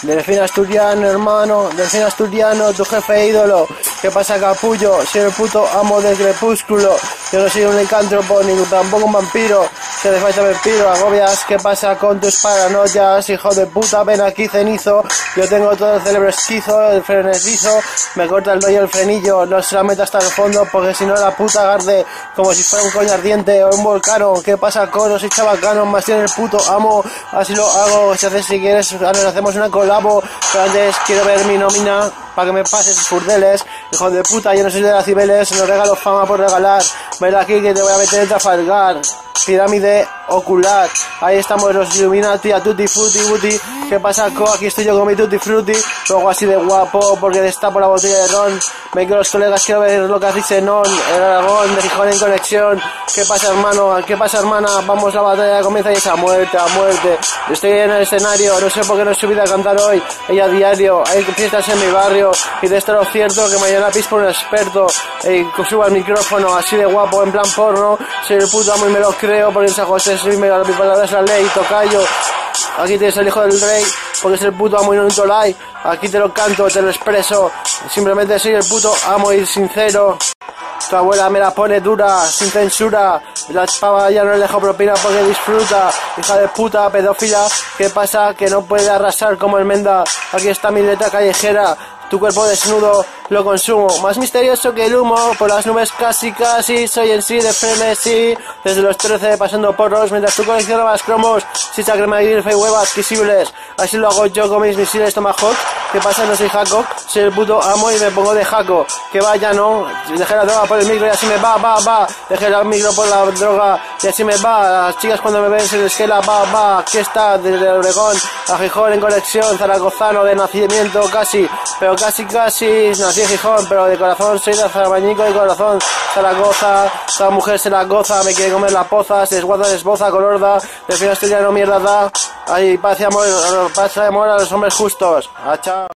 Delfín asturiano, hermano, delfín asturiano, tu jefe ídolo. ¿Qué pasa, capullo? Soy el puto amo del crepúsculo. Yo no soy un licántropo ni tampoco un vampiro. Se le falta vampiro, agobias. ¿Qué pasa con tus paranoias? Hijo de puta, ven aquí, cenizo. Yo tengo todo el cerebro esquizo, el frenetizo. Me corta el doy el frenillo. No se la meta hasta el fondo porque si no la puta arde como si fuera un coño ardiente o un volcano. ¿Qué pasa, coros y chabacanos? Más tiene el puto amo. Así lo hago. Si quieres, nos hacemos una colabo. Pero antes quiero ver mi nómina para que me pases furdeles. Hijo de puta, yo no soy de las Cibeles. No regalo fama por regalar. Ven aquí que te voy a meter en Trafalgar. Pirámide ocular. Ahí estamos los Illuminati a tutti frutti buti. ¿Qué pasa, co? Aquí estoy yo con mi tutti frutti. Luego así de guapo porque destapo la botella de ron. Ven que los colegas quiero ver lo que hacéis en On. El Aragón de Gijón en conexión. ¿Qué pasa, hermano? ¿Qué pasa, hermana? Vamos, la batalla comienza y es a muerte, a muerte. Yo estoy en el escenario. No sé por qué no he subido a cantar hoy. Ella a diario. Hay fiestas en mi barrio. Y de esto lo cierto que mañana pispo un experto. Subo al micrófono así de guapo en plan porno. Soy el puto amo y me lo creo porque en San José soy mi palabra es la ley, tocayo. Aquí tienes el hijo del rey porque es el puto amo y no un tolai. Aquí te lo canto, te lo expreso. Simplemente soy el puto amo y sincero. Tu abuela me la pone dura, sin censura. La pava ya no le dejo propina porque disfruta. Hija de puta, pedófila. ¿Qué pasa? Que no puede arrasar como el Menda. Aquí está mi letra callejera. Tu cuerpo desnudo lo consumo, más misterioso que el humo, por las nubes casi casi, soy en sí de frenesí, desde los 13 pasando porros, mientras tú coleccionabas cromos, chicha, crema de grife y huevas adquisibles, así lo hago yo con mis misiles Tomahawk. ¿Qué pasa? No soy Jaco, soy el puto amo y me pongo de jaco, que vaya no, dejé la droga por el micro y así me va, dejé el micro por la droga y así me va, las chicas cuando me ven se les queda va, aquí está, desde Obregón a Gijón en conexión, zaragozano de nacimiento casi, pero casi nací en Gijón, pero de corazón soy de Zarabañico, de corazón Zaragoza, toda mujer se la goza, me quiere comer la poza, se desguarda, se desboza, colorda, del final estoy ya no mierda da, ahí paz y amor a los hombres justos, chao.